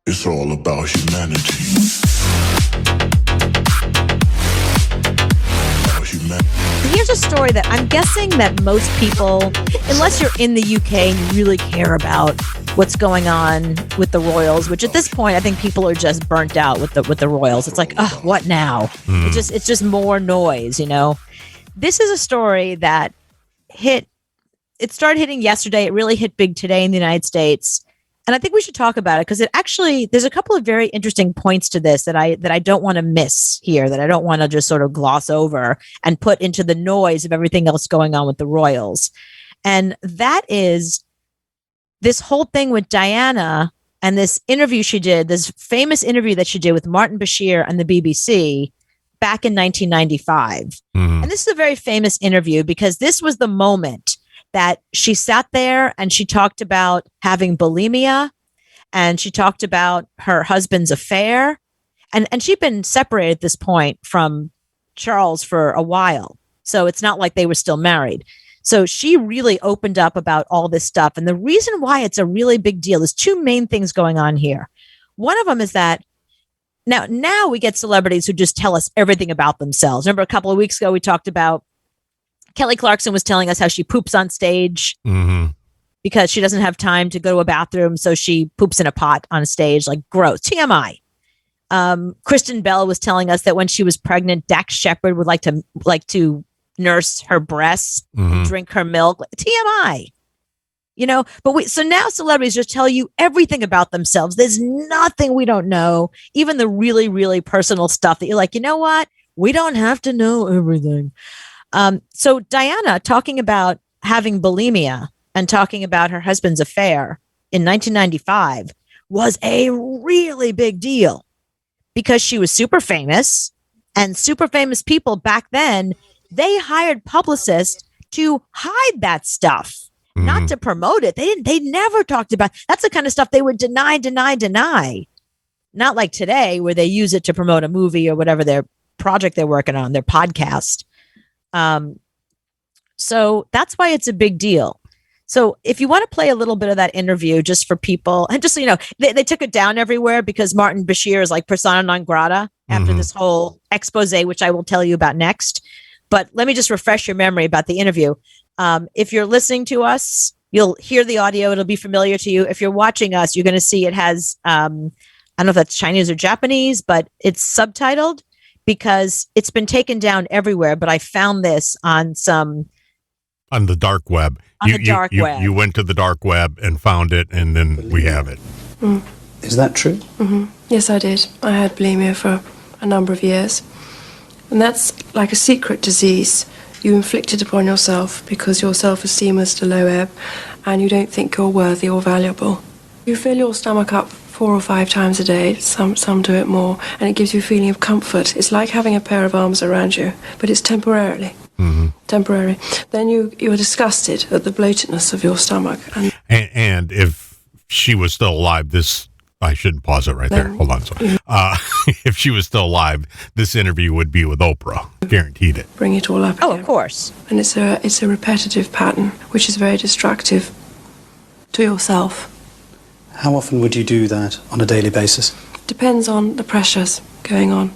It's all about humanity. Here's a story that I'm guessing that most people, unless you're in the UK and you really care about what's going on with the royals, which at this point I think people are just burnt out with the royals. It's like, oh, what now? It's just more noise, you know. This is a story that it started hitting yesterday. It really hit big today in the United States. And I think we should talk about it because there's a couple of very interesting points to this that I don't want to miss here, that I don't want to just sort of gloss over and put into the noise of everything else going on with the royals. And that is this whole thing with Diana and this interview she did, this famous interview that she did with Martin Bashir and the BBC back in 1995. And this is a very famous interview because this was the moment that she sat there and she talked about having bulimia and she talked about her husband's affair. And she'd been separated at this point from Charles for a while. So it's not like they were still married. So she really opened up about all this stuff. And the reason why it's a really big deal is two main things going on here. One of them is that now we get celebrities who just tell us everything about themselves. Remember a couple of weeks ago, we talked about Kelly Clarkson was telling us how she poops on stage because she doesn't have time to go to a bathroom. So she poops in a pot on stage, like gross. TMI. Kristen Bell was telling us that when she was pregnant, Dax Shepard would like to nurse her breasts, drink her milk. TMI. You know, so now celebrities just tell you everything about themselves. There's nothing we don't know, even the really, really personal stuff that you're like, you know what? We don't have to know everything. So Diana talking about having bulimia and talking about her husband's affair in 1995 was a really big deal because she was super famous, and super famous people back then, they hired publicists to hide that stuff, not to promote it. They never talked about, that's the kind of stuff they would deny. Not like today where they use it to promote a movie or whatever their project they're working on, their podcast. So that's why it's a big deal. So if you want to play a little bit of that interview just for people, and just so you know, they took it down everywhere because Martin Bashir is like persona non grata after this whole expose, which I will tell you about next. But let me just refresh your memory about the interview. If you're listening to us, you'll hear the audio. It'll be familiar to you. If you're watching us, you're going to see it has, I don't know if that's Chinese or Japanese, but it's subtitled because it's been taken down everywhere. But I found this on the dark web. Web. You went to the dark web and found it, and then we have it. Is that true? Yes, I did. I had bulimia for a number of years. And that's like a secret disease you inflicted upon yourself because your self-esteem is at a low ebb and you don't think you're worthy or valuable. You fill your stomach up 4 or 5 times a day, some do it more, and it gives you a feeling of comfort. It's like having a pair of arms around you, but it's temporarily. Temporary. Then you're disgusted at the bloatedness of your stomach. And if she was still alive, I shouldn't pause it right there. Hold on. Sorry. If she was still alive, this interview would be with Oprah. Guaranteed it. Bring it all up again. Oh, of course. And it's a repetitive pattern, which is very destructive to yourself. How often would you do that on a daily basis? Depends on the pressures going on.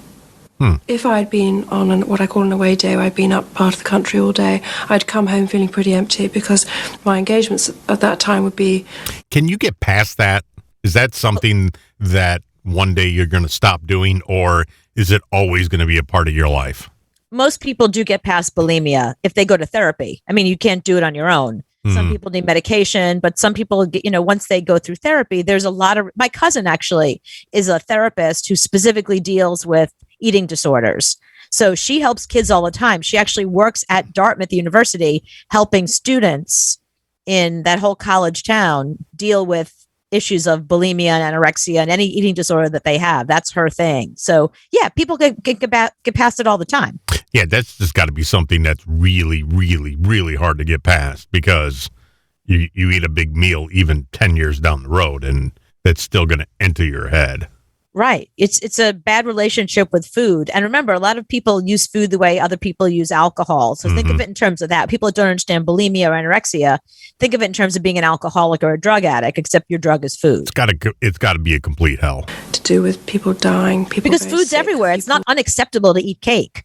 If I'd been on what I call an away day, where I'd been up part of the country all day, I'd come home feeling pretty empty because my engagements at that time would be... Can you get past that? Is that something that one day you're going to stop doing, or is it always going to be a part of your life? Most people do get past bulimia if they go to therapy. I mean, you can't do it on your own. Some people need medication, but some people, once they go through therapy, there's a lot of... My cousin actually is a therapist who specifically deals with eating disorders. So she helps kids all the time. She actually works at Dartmouth University helping students in that whole college town deal with issues of bulimia and anorexia and any eating disorder that they have. That's her thing. So yeah, people get past it all the time. Yeah, that's just got to be something that's really, really, really hard to get past because you eat a big meal even 10 years down the road and that's still going to enter your head. Right. It's a bad relationship with food. And remember, a lot of people use food the way other people use alcohol. So think of it in terms of that. People that don't understand bulimia or anorexia, think of it in terms of being an alcoholic or a drug addict, except your drug is food. It's got to be a complete hell. To do with people dying, people Because going food's sick, everywhere. It's not people- unacceptable to eat cake.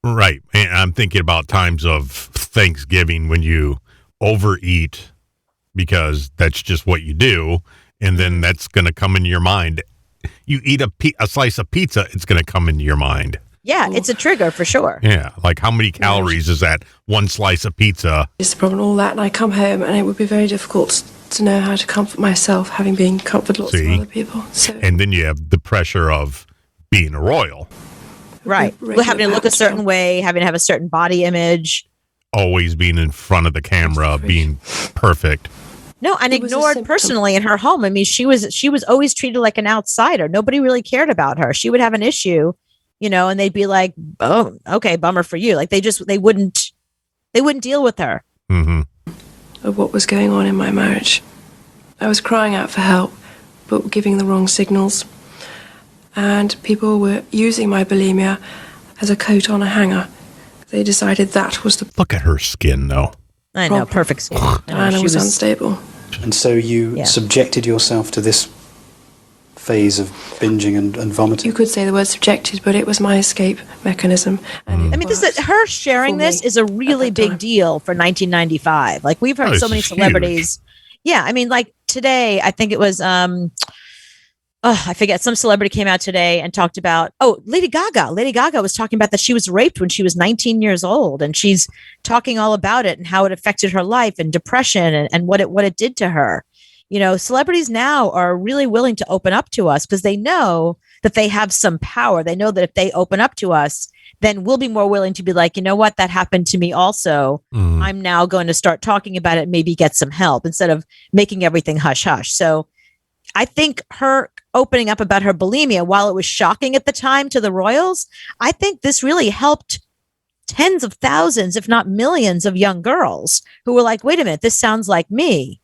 Right. And I'm thinking about times of Thanksgiving when you overeat because that's just what you do. And then that's going to come into your mind. You eat a slice of pizza, it's going to come into your mind. Yeah, it's a trigger for sure. Yeah. Like how many calories is that one slice of pizza? It's the problem, all that, and I come home and it would be very difficult to know how to comfort myself, having been comforted lots of other people. So And then you have the pressure of being a royal, Right. regular Having to look a habits certain from- way, having to have a certain body image. always being in front of the camera, being perfect. No, and It was a ignored symptom. personally in her home. I mean, she was always treated like an outsider. Nobody really cared about her. She would have an issue, and they'd be like, "Oh, okay, bummer for you." Like they wouldn't deal with her. Hmm. of what was going on in my marriage. I was crying out for help, but giving the wrong signals. And people were using my bulimia as a coat on a hanger. They decided that was the Look at her skin, though. I know, Problem. perfect skin. Diana was unstable. And so you Yeah. subjected yourself to this phase of binging and vomiting. You could say the word subjected, but it was my escape mechanism. And I mean, her sharing For this me is a at really that big time. deal for 1995. Like we've Oh, heard so this many is celebrities. Yeah, I mean, like today, I think it was I forget, some celebrity came out today and talked about, Lady Gaga. Lady Gaga was talking about that she was raped when she was 19 years old, and she's talking all about it and how it affected her life and depression and what it did to her. Celebrities now are really willing to open up to us because they know that they have some power. They know that if they open up to us, then we'll be more willing to be like, you know what, that happened to me also. I'm now going to start talking about it, maybe get some help instead of making everything hush hush. So I think her opening up about her bulimia, while it was shocking at the time to the royals, I think this really helped tens of thousands, if not millions of young girls who were like, wait a minute, this sounds like me.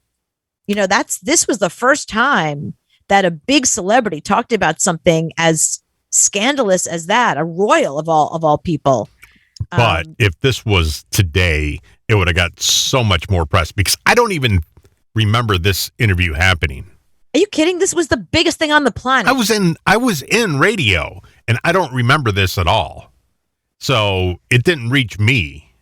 This was the first time that a big celebrity talked about something as scandalous as that, a royal of all people. But if this was today, it would have got so much more press because I don't even remember this interview happening. Are you kidding? This was the biggest thing on the planet. I was in radio and I don't remember this at all. So it didn't reach me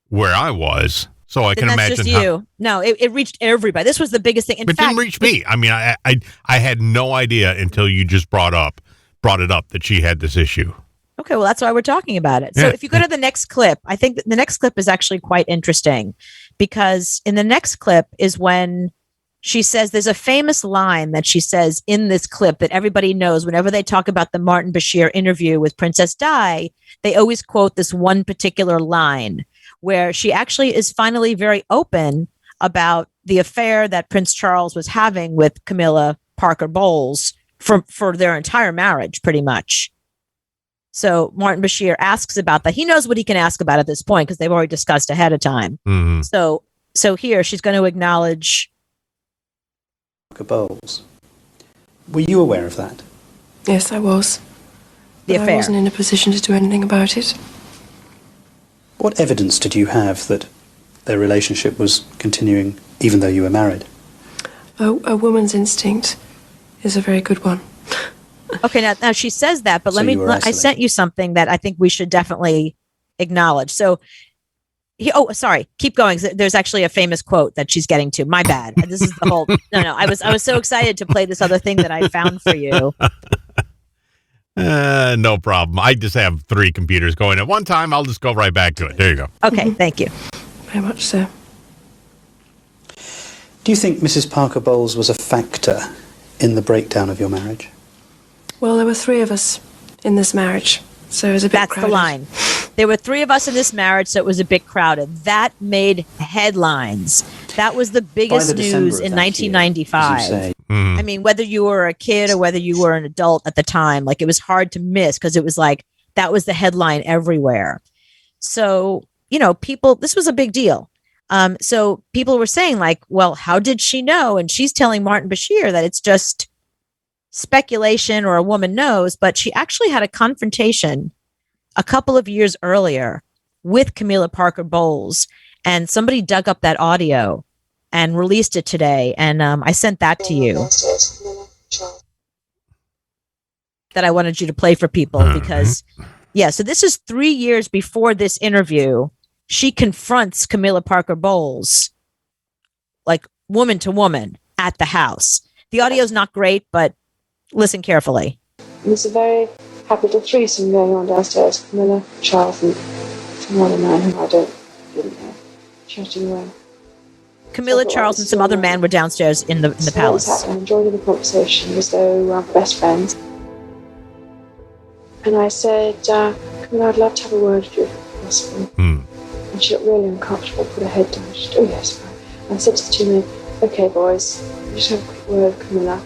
where I was. So I Then can that's imagine just you. No, it reached everybody. This was the biggest thing. In it fact, didn't reach me. I mean, I had no idea until you just brought it up that she had this issue. okay, well, that's why we're talking about it. So Yeah. if you go to the next clip, I think that the next clip is actually quite interesting because in the next clip is when she says there's a famous line that she says in this clip that everybody knows whenever they talk about the Martin Bashir interview with Princess Di, they always quote this one particular line where she actually is finally very open about the affair that Prince Charles was having with Camilla Parker Bowles for their entire marriage, pretty much. So Martin Bashir asks about that. He knows what he can ask about at this point because they've already discussed ahead of time. Mm-hmm. So here she's going to acknowledge. Bowles. Were you aware of that? yes, I was. The But I affair. wasn't in a position to do anything about it. What evidence did you have that their relationship was continuing even though you were married? A woman's instinct is a very good one. Okay, now she says that, but So you were I isolated. sent you something that I think we should definitely acknowledge. So, sorry, keep going. There's actually a famous quote that she's getting to. My bad. This is the whole. No. I was so excited to play this other thing that I found for you. No problem. I just have 3 computers going at one time. I'll just go right back to it. There you go. Okay, thank you. Very much so. Do you think Mrs. Parker Bowles was a factor in the breakdown of your marriage? Well, there were 3 of us in this marriage, so it was a bit That's crowded. the line. There were 3 of us in this marriage, so it was a bit crowded. That made headlines. That was the By biggest the December news of in that year, 1995. as you say. Mhm. I mean, whether you were a kid or whether you were an adult at the time, like it was hard to miss because it was like that was the headline everywhere. So, this was a big deal. So people were saying like, well, how did she know? And she's telling Martin Bashir that it's just speculation or a woman knows, but she actually had a confrontation a couple of years earlier with Camilla Parker Bowles, and somebody dug up that audio and released it today. And I sent that to you, that I wanted you to play for people because, so this is 3 years before this interview. She confronts Camilla Parker Bowles, like woman to woman, at the house. The audio is not great, but listen carefully. There's a very happy little threesome going on downstairs. Camilla, Charles, and someone and I who I didn't know, chatting away. Camilla, Charles, and some other man were downstairs in the palace. I sat down, joining the conversation as though we were best friends. And I said, Camilla, I'd love to have a word with you if possible. And she looked really uncomfortable, put her head down. She said, oh yes, fine. And I said to the two men, okay boys, just have a quick word with Camilla.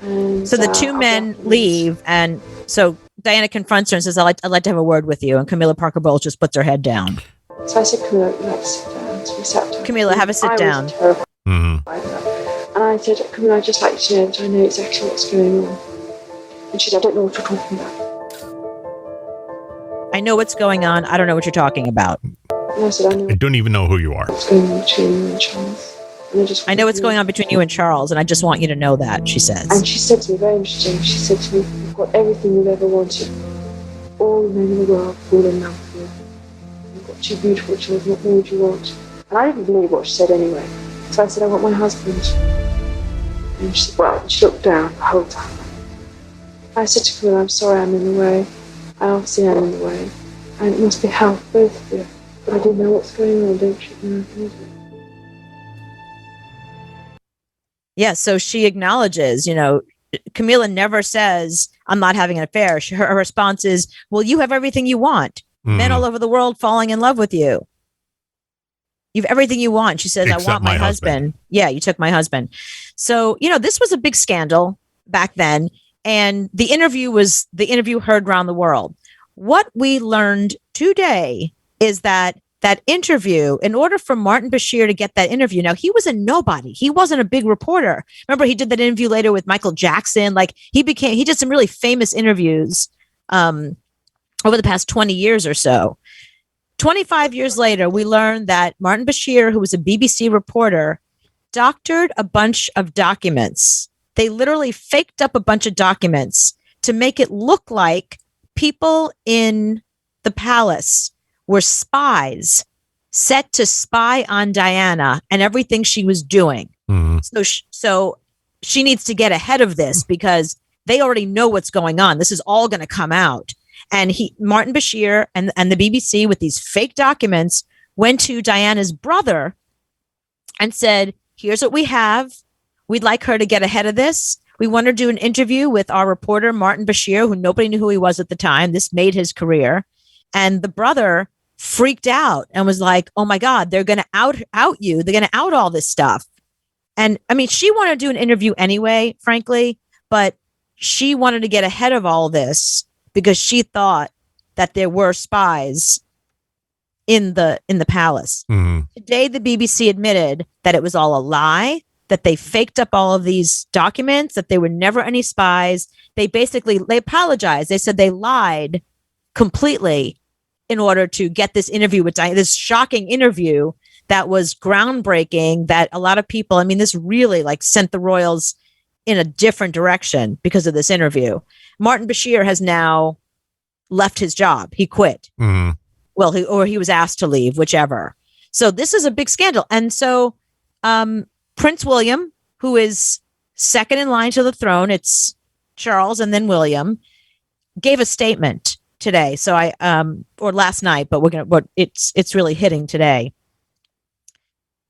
And, so the two men leave, and so Diana confronts her and says, I'd like to have a word with you. And Camilla Parker Bowles just puts her head down. So I said, Camilla, you'd like to sit down. So we sat down. Camilla, have a sit down. And I said, Camilla, I'd just like to know that I know exactly what's going on. And she said, I don't know what you're talking about. I know what's going on. I don't know what you're talking about. And I said, I don't even know who you are. What's going on between you and Charles? And I know what's going on between you and Charles, and I just want you to know that, she says. And she said to me, very interesting, she said to me, you've got everything you've ever wanted. All the men in the world fall in love with you. You've got two beautiful children, what more would you want? And I didn't believe what she said anyway. So I said, I want my husband. And she said, well, she looked down the whole time. I said to Camilla, I'm sorry I'm in the way. I obviously am in the way. And it must be hell for both of you. But I didn't know what's going on, don't you know? Yeah, so she acknowledges, Camilla never says, I'm not having an affair. Her response is, well, you have everything you want. Men all over the world falling in love with you. You have everything you want. She says, Except I want my husband. Yeah, you took my husband. So, this was a big scandal back then. And the interview heard around the world. What we learned today is that interview, in order for Martin Bashir to get that interview, now he was a nobody. He wasn't a big reporter. Remember, he did that interview later with Michael Jackson. Like he did some really famous interviews over the past 20 years or so. 25 years later, we learned that Martin Bashir, who was a BBC reporter, doctored a bunch of documents. They literally faked up a bunch of documents to make it look like people in the palace were spies set to spy on Diana and everything she was doing. So she needs to get ahead of this because they already know what's going on. This is all going to come out. And Martin Bashir and the BBC with these fake documents went to Diana's brother and said, here's what we have. We'd like her to get ahead of this. We want to do an interview with our reporter, Martin Bashir, who nobody knew who he was at the time. This made his career. And the brother freaked out and was like, oh my God, they're going to out you. They're going to out all this stuff. And I mean, she wanted to do an interview anyway, frankly, but she wanted to get ahead of all this because she thought that there were spies in the palace. Today, the BBC admitted that it was all a lie, that they faked up all of these documents, that there were never any spies. They apologized. They said they lied completely in order to get this interview with Diana, this shocking interview that was groundbreaking, that a lot of people, this really sent the royals in a different direction because of this interview. Martin Bashir has now left his job. He quit. Well, he was asked to leave, whichever. So this is a big scandal. And so Prince William, who is second in line to the throne, it's Charles and then William, gave a statement today. So or last night, but it's really hitting today.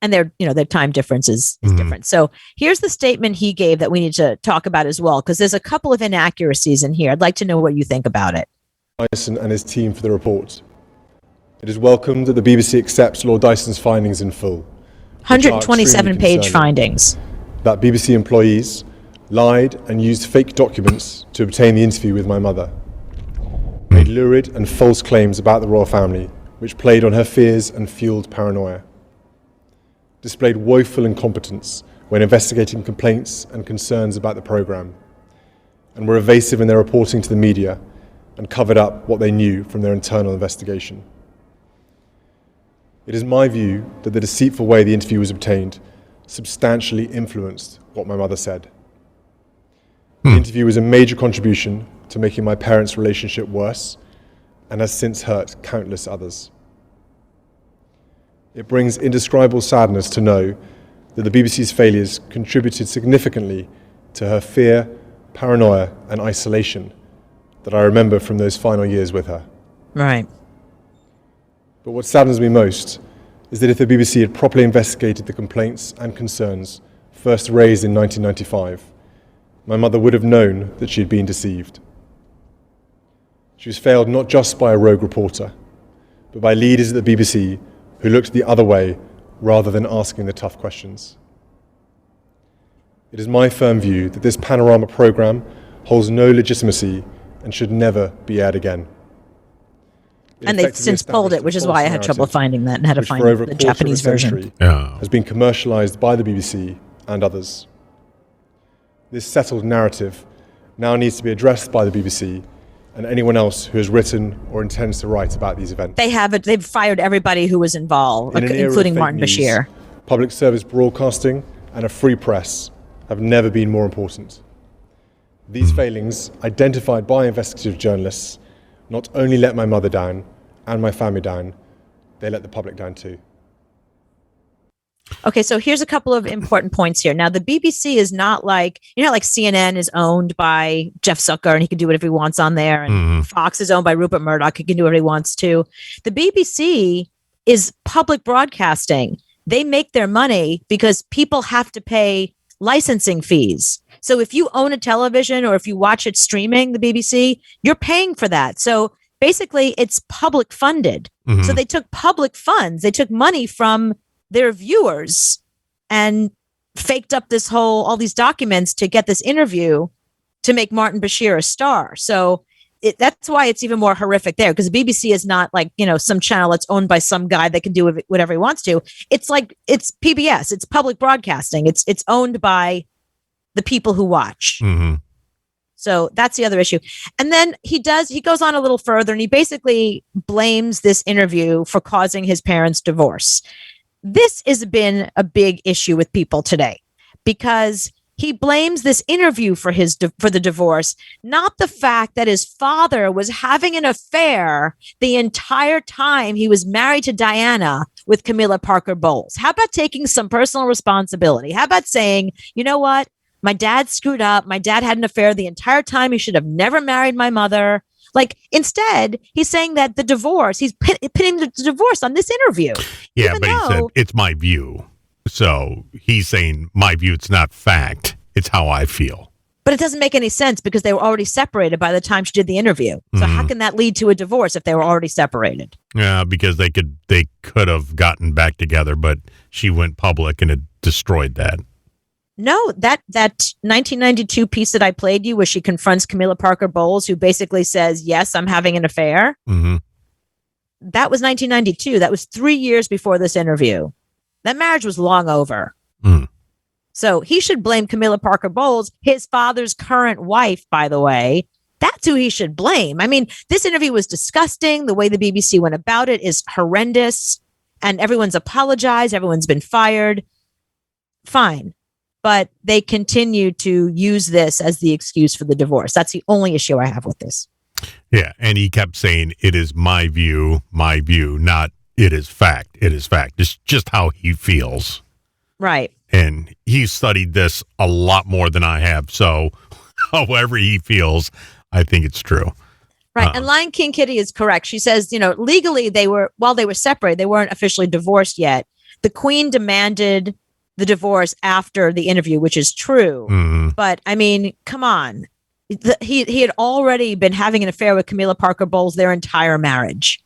And their time difference is different. So here's the statement he gave that we need to talk about as well, because there's a couple of inaccuracies in here. I'd like to know what you think about it. Dyson and his team for the report. It is welcomed that the BBC accepts Lord Dyson's findings in full. 127-page findings. That BBC employees lied and used fake documents to obtain the interview with my mother. Made lurid and false claims about the royal family, which played on her fears and fueled paranoia. Displayed woeful incompetence when investigating complaints and concerns about the programme. and were evasive in their reporting to the media and covered up what they knew from their internal investigation. It is my view that the deceitful way the interview was obtained substantially influenced what my mother said. The interview was a major contribution to making my parents' relationship worse and has since hurt countless others. It brings indescribable sadness to know that the BBC's failures contributed significantly to her fear, paranoia, and isolation that I remember from those final years with her. Right. But what saddens me most is that if the BBC had properly investigated the complaints and concerns first raised in 1995, my mother would have known that she had been deceived. She was failed not just by a rogue reporter, but by leaders at the BBC who looked the other way rather than asking the tough questions. It is my firm view that this Panorama programme holds no legitimacy and should never be aired again. And they've since pulled it, which is why I had trouble finding that and had to find the Japanese version. Has been commercialised by the BBC and others. This settled narrative now needs to be addressed by the BBC and anyone else who has written or intends to write about these events. They've fired everybody who was involved, including Martin Bashir. Public service broadcasting and a free press have never been more important. These failings, identified by investigative journalists, not only let my mother down and my family down, they let the public down too. Okay, so here's a couple of important points here. Now, the BBC is not like, like CNN is owned by Jeff Zucker and he can do whatever he wants on there. And Fox is owned by Rupert Murdoch. He can do whatever he wants to. The BBC is public broadcasting. They make their money because people have to pay licensing fees. So if you own a television or if you watch it streaming, the BBC, you're paying for that. So basically, it's public funded. So they took public funds. They took money from their viewers and faked up all these documents to get this interview to make Martin Bashir a star. So that's why it's even more horrific there, because the BBC is not like, some channel that's owned by some guy that can do whatever he wants to. It's like, it's PBS, it's public broadcasting. It's owned by the people who watch. So that's the other issue. And then he goes on a little further and he basically blames this interview for causing his parents' divorce. This has been a big issue with people today because he blames this interview for the divorce, not the fact that his father was having an affair the entire time he was married to Diana with Camilla Parker Bowles. How about taking some personal responsibility? How about saying, you know what? My dad screwed up. My dad had an affair the entire time. He should have never married my mother. Like, instead, he's saying that the divorce, he's pinning the divorce on this interview. Yeah, but he said, it's my view. So he's saying, my view, it's not fact. It's how I feel. But it doesn't make any sense because they were already separated by the time she did the interview. So how can that lead to a divorce if they were already separated? Yeah, because they could have gotten back together, but she went public and it destroyed that. No, that 1992 piece that I played you where she confronts Camilla Parker Bowles, who basically says, yes, I'm having an affair. That was 1992. That was 3 years before this interview. That marriage was long over. So he should blame Camilla Parker Bowles, his father's current wife, by the way. That's who he should blame. I mean, this interview was disgusting. The way the BBC went about it is horrendous. And everyone's apologized. Everyone's been fired. Fine. But they continue to use this as the excuse for the divorce. That's the only issue I have with this. Yeah, and he kept saying, it is my view, not it is fact. It is fact. It's just how he feels. Right. And he studied this a lot more than I have. So however he feels, I think it's true. Right. And Lion King Kitty is correct. She says, legally while they were separated, they weren't officially divorced yet. The Queen demanded the divorce after the interview, which is true. But I mean, come on. He had already been having an affair with Camilla Parker Bowles their entire marriage.